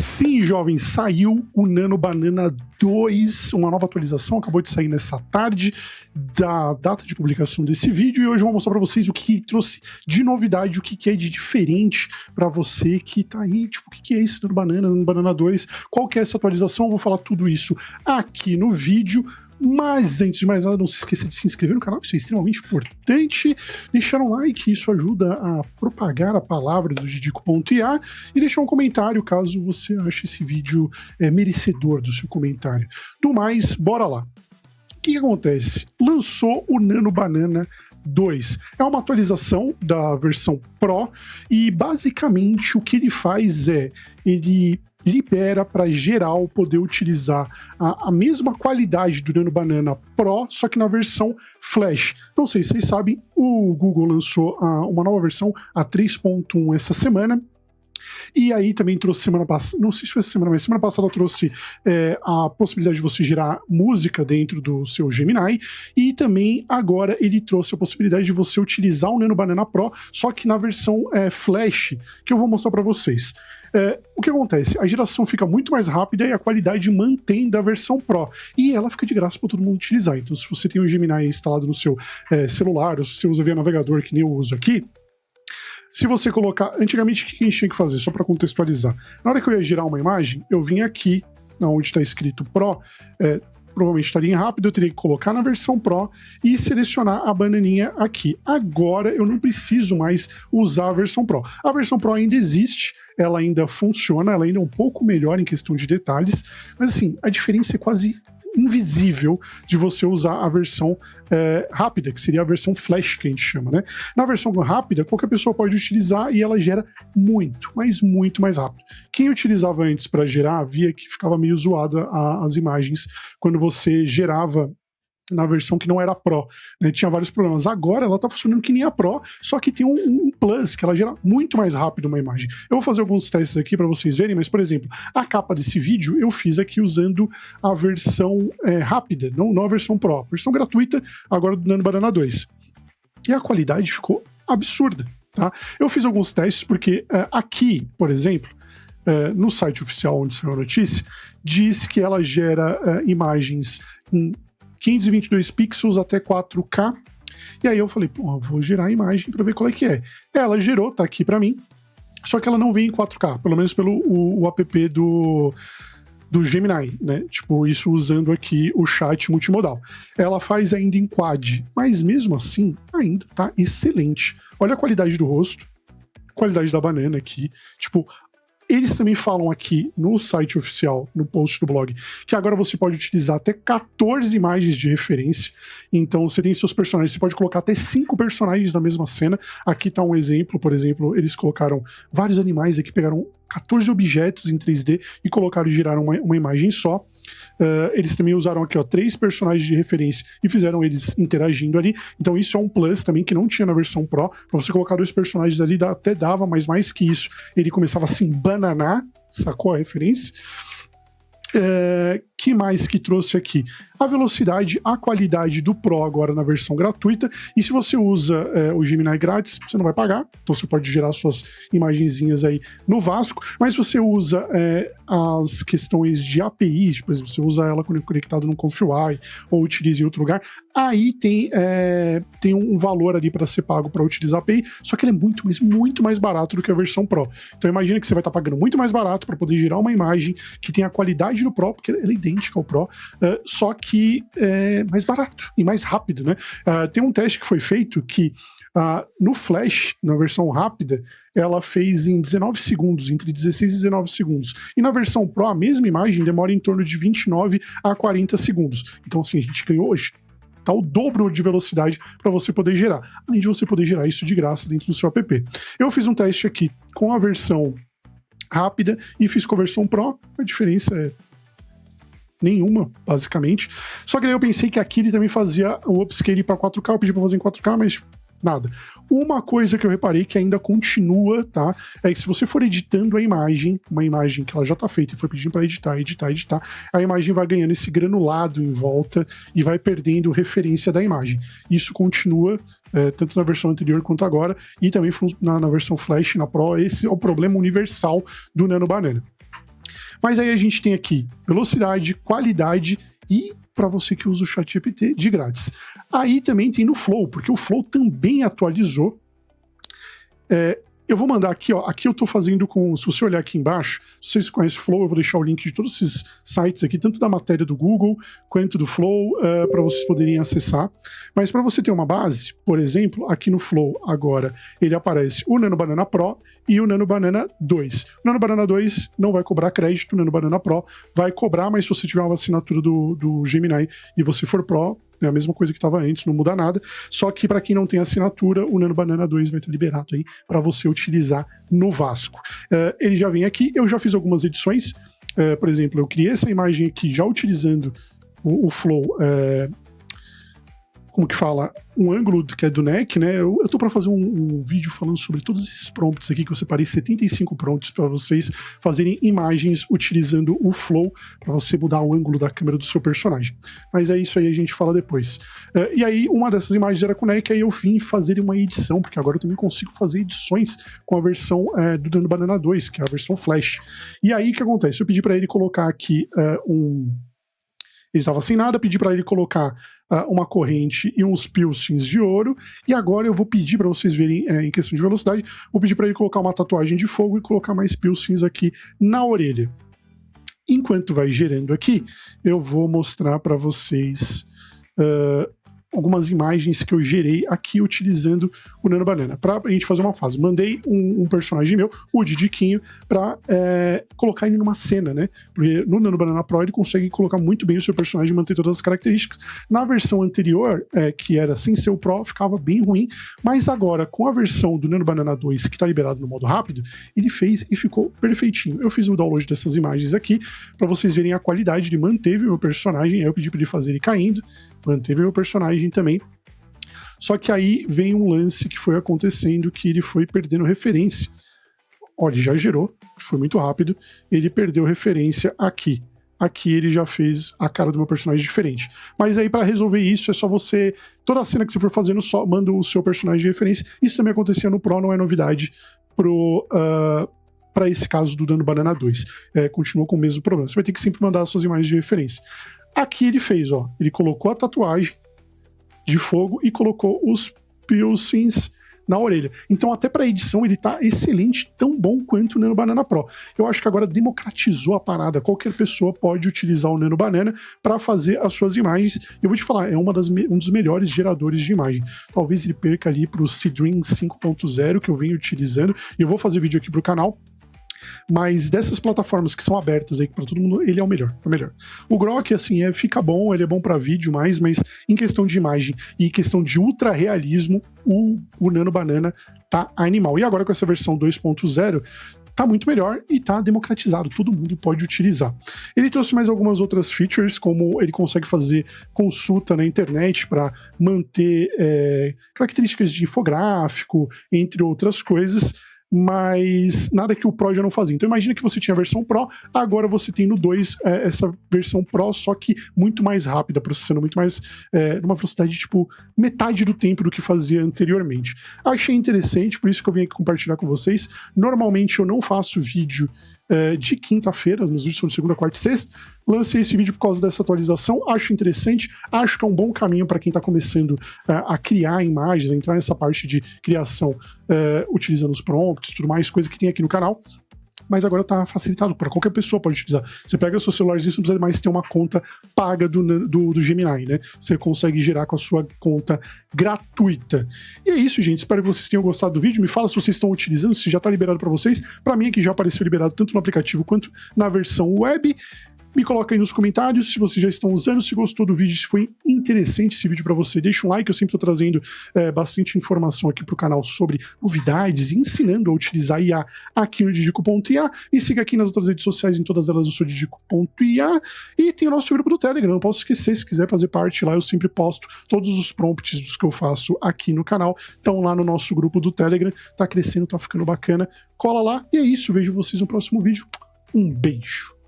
Sim, jovens, saiu o Nano Banana 2, uma nova atualização, acabou de sair nessa tarde da data de publicação desse vídeo, e hoje eu vou mostrar para vocês o que trouxe de novidade, o que é de diferente para você que tá aí, tipo, o que é esse Nano Banana 2, qual que é essa atualização, eu vou falar tudo isso aqui no vídeo. Mas antes de mais nada, não se esqueça de se inscrever no canal, isso é extremamente importante, deixar um like, isso ajuda a propagar a palavra do Didico.ia, e deixar um comentário caso você ache esse vídeo merecedor do seu comentário. Do mais, bora lá. O que acontece? Lançou o Nano Banana 2. É uma atualização da versão Pro, e basicamente o que ele faz é, ele libera para geral poder utilizar a mesma qualidade do Nano Banana Pro, só que na versão Flash. Não sei se vocês sabem, o Google lançou uma nova versão, a 3.1, essa semana. E aí também trouxe semana passada, não sei se foi essa semana, mas semana passada trouxe a possibilidade de você gerar música dentro do seu Gemini, e também agora ele trouxe a possibilidade de você utilizar o Nano Banana Pro, só que na versão Flash, que eu vou mostrar para vocês. O que acontece? A geração fica muito mais rápida e a qualidade mantém da versão Pro, e ela fica de graça para todo mundo utilizar. Então se você tem o Gemini instalado no seu celular, ou se você usa via navegador, que nem eu uso aqui, se você colocar... Antigamente, o que a gente tinha que fazer? Só para contextualizar. Na hora que eu ia girar uma imagem, eu vinha aqui, onde está escrito Pro, provavelmente estaria em rápido, eu teria que colocar na versão Pro e selecionar a bananinha aqui. Agora eu não preciso mais usar a versão Pro. A versão Pro ainda existe, ela ainda funciona, ela ainda é um pouco melhor em questão de detalhes, mas assim, a diferença é quase invisível de você usar a versão rápida, que seria a versão Flash que a gente chama, né? Na versão rápida, qualquer pessoa pode utilizar e ela gera muito, mas muito mais rápido. Quem utilizava antes para gerar, via que ficava meio zoada as imagens quando você gerava na versão que não era Pro, né? Tinha vários problemas. Agora ela tá funcionando que nem a Pro, só que tem um plus, que ela gera muito mais rápido uma imagem. Eu vou fazer alguns testes aqui para vocês verem, mas, por exemplo, a capa desse vídeo eu fiz aqui usando a versão rápida, não a versão Pro, a versão gratuita, agora do Nano Banana 2. E a qualidade ficou absurda, tá? Eu fiz alguns testes porque aqui, por exemplo, no site oficial onde saiu a notícia, diz que ela gera imagens em 522 pixels até 4K, e aí eu falei, pô, vou gerar a imagem para ver qual é que é. Ela gerou, tá aqui para mim, só que ela não vem em 4K, pelo menos pelo o app do Gemini, né? Tipo, isso usando aqui o chat multimodal. Ela faz ainda em quad, mas mesmo assim, ainda tá excelente. Olha a qualidade do rosto, qualidade da banana aqui, tipo... Eles também falam aqui no site oficial, no post do blog, que agora você pode utilizar até 14 imagens de referência. Então você tem seus personagens, você pode colocar até 5 personagens na mesma cena. Aqui tá um exemplo, por exemplo, eles colocaram vários animais aqui, pegaram 14 objetos em 3D e colocaram e geraram uma imagem só. Eles também usaram aqui, ó, 3 personagens de referência e fizeram eles interagindo ali. Então isso é um plus também que não tinha na versão Pro. Pra você colocar 2 personagens ali até dava, mas mais que isso, ele começava a se embananar, sacou a referência? Que mais que trouxe aqui? A velocidade, a qualidade do Pro agora na versão gratuita, e se você usa o Gemini grátis, você não vai pagar, então você pode gerar suas imagenzinhas aí no Vasco, mas se você usa as questões de API, por exemplo, você usa ela conectado no Confluent ou utiliza em outro lugar, aí tem um valor ali para ser pago para utilizar a API, só que ele é muito mais barato do que a versão Pro. Então imagina que você vai estar pagando muito mais barato para poder gerar uma imagem que tem a qualidade do Pro, porque ela é idêntica ao Pro, só que é mais barato e mais rápido, né? Tem um teste que foi feito que no Flash, na versão rápida, ela fez em 19 segundos, entre 16 e 19 segundos. E na versão Pro, a mesma imagem demora em torno de 29 a 40 segundos. Então, assim, a gente ganhou hoje. Tá o dobro de velocidade para você poder gerar. Além de você poder gerar isso de graça dentro do seu app. Eu fiz um teste aqui com a versão rápida e fiz com a versão Pro. A diferença é nenhuma, basicamente. Só que daí eu pensei que aqui ele também fazia o upscale para 4K, eu pedi para fazer em 4K, mas nada. Uma coisa que eu reparei que ainda continua, tá? É que se você for editando a imagem, uma imagem que ela já tá feita e for pedindo para editar, a imagem vai ganhando esse granulado em volta e vai perdendo referência da imagem. Isso continua tanto na versão anterior quanto agora, e também na versão Flash, na Pro. Esse é o problema universal do Nano Banana. Mas aí a gente tem aqui velocidade, qualidade e para você que usa o ChatGPT de grátis. Aí também tem no Flow, porque o Flow também atualizou. Eu vou mandar aqui, ó. Aqui eu tô fazendo com. Se você olhar aqui embaixo, se vocês conhecem o Flow, eu vou deixar o link de todos esses sites aqui, tanto da matéria do Google quanto do Flow, para vocês poderem acessar. Mas para você ter uma base, por exemplo, aqui no Flow agora ele aparece o Nano Banana Pro e o Nano Banana 2. O Nano Banana 2 não vai cobrar crédito, o Nano Banana Pro vai cobrar, mas se você tiver uma assinatura do Gemini e você for Pro, é a mesma coisa que estava antes, não muda nada. Só que para quem não tem assinatura, o Nano Banana 2 vai estar liberado aí para você utilizar no Vasco. Ele já vem aqui, eu já fiz algumas edições. Por exemplo, eu criei essa imagem aqui já utilizando o Flow. Como que fala? Um ângulo que é do NEC, né? Eu tô para fazer um vídeo falando sobre todos esses prompts aqui, que eu separei 75 prompts para vocês fazerem imagens utilizando o Flow, para você mudar o ângulo da câmera do seu personagem. Mas é isso aí, a gente fala depois. E aí, uma dessas imagens era com o NEC, aí eu vim fazer uma edição, porque agora eu também consigo fazer edições com a versão do Nano Banana 2, que é a versão Flash. E aí, o que acontece? Eu pedi para ele colocar aqui Ele estava sem nada, pedi para ele colocar uma corrente e uns piercings de ouro, e agora eu vou pedir para vocês verem em questão de velocidade, vou pedir para ele colocar uma tatuagem de fogo e colocar mais piercings aqui na orelha. Enquanto vai gerando aqui, eu vou mostrar para vocês algumas imagens que eu gerei aqui utilizando o Nano Banana, pra gente fazer uma fase. Mandei um personagem meu, o Didiquinho, pra colocar ele numa cena, né? Porque no Nano Banana Pro ele consegue colocar muito bem o seu personagem e manter todas as características. Na versão anterior, que era sem ser o Pro, ficava bem ruim, mas agora, com a versão do Nano Banana 2, que tá liberado no modo rápido, ele fez e ficou perfeitinho. Eu fiz o download dessas imagens aqui, pra vocês verem a qualidade. Ele manteve o meu personagem, aí eu pedi pra ele fazer ele caindo, manteve meu personagem também. Só que aí vem um lance que foi acontecendo, que ele foi perdendo referência. Olha, ele já gerou, foi muito rápido, ele perdeu referência aqui. Aqui ele já fez a cara do meu personagem diferente. Mas aí para resolver isso é só você, toda a cena que você for fazendo, só manda o seu personagem de referência. Isso também acontecia no Pro, não é novidade para esse caso do Nano Banana 2. Continua com o mesmo problema. Você vai ter que sempre mandar as suas imagens de referência. Aqui ele fez, ó, ele colocou a tatuagem de fogo e colocou os piercings na orelha. Então até para edição ele tá excelente, tão bom quanto o Nano Banana Pro. Eu acho que agora democratizou a parada, qualquer pessoa pode utilizar o Nano Banana para fazer as suas imagens. Eu vou te falar, é um dos melhores geradores de imagem. Talvez ele perca ali pro Seedream 5.0 que eu venho utilizando, e eu vou fazer vídeo aqui pro canal. Mas dessas plataformas que são abertas aí para todo mundo, ele é o melhor, O Grok, assim, fica bom, ele é bom para vídeo mais, mas em questão de imagem e questão de ultra realismo, o Nano Banana tá animal. E agora com essa versão 2.0, tá muito melhor e tá democratizado, todo mundo pode utilizar. Ele trouxe mais algumas outras features, como ele consegue fazer consulta na internet para manter características de infográfico, entre outras coisas, mas nada que o Pro já não fazia. Então imagina que você tinha a versão Pro, agora você tem no 2 essa versão Pro, só que muito mais rápida, processando muito mais, numa velocidade de tipo metade do tempo do que fazia anteriormente. Achei interessante, por isso que eu vim aqui compartilhar com vocês. Normalmente eu não faço vídeo de quinta-feira, nos vídeos são de segunda, quarta e sexta. Lancei esse vídeo por causa dessa atualização, acho interessante, acho que é um bom caminho para quem está começando a criar imagens, a entrar nessa parte de criação utilizando os prompts, tudo mais, coisa que tem aqui no canal. Mas agora tá facilitado, para qualquer pessoa pode utilizar. Você pega o seu celularzinho, você não precisa mais ter uma conta paga do Gemini, né? Você consegue gerar com a sua conta gratuita. E é isso, gente. Espero que vocês tenham gostado do vídeo. Me fala se vocês estão utilizando, se já tá liberado para vocês. Para mim aqui já apareceu liberado tanto no aplicativo quanto na versão web. Me coloca aí nos comentários se vocês já estão usando, se gostou do vídeo, se foi interessante esse vídeo para você. Deixa um like, eu sempre estou trazendo bastante informação aqui para o canal sobre novidades e ensinando a utilizar IA aqui no Didico.ia. E siga aqui nas outras redes sociais, em todas elas eu sou Didico.ia. E tem o nosso grupo do Telegram, não posso esquecer, se quiser fazer parte lá, eu sempre posto todos os prompts dos que eu faço aqui no canal. Então lá no nosso grupo do Telegram, tá crescendo, tá ficando bacana. Cola lá e é isso, vejo vocês no próximo vídeo. Um beijo.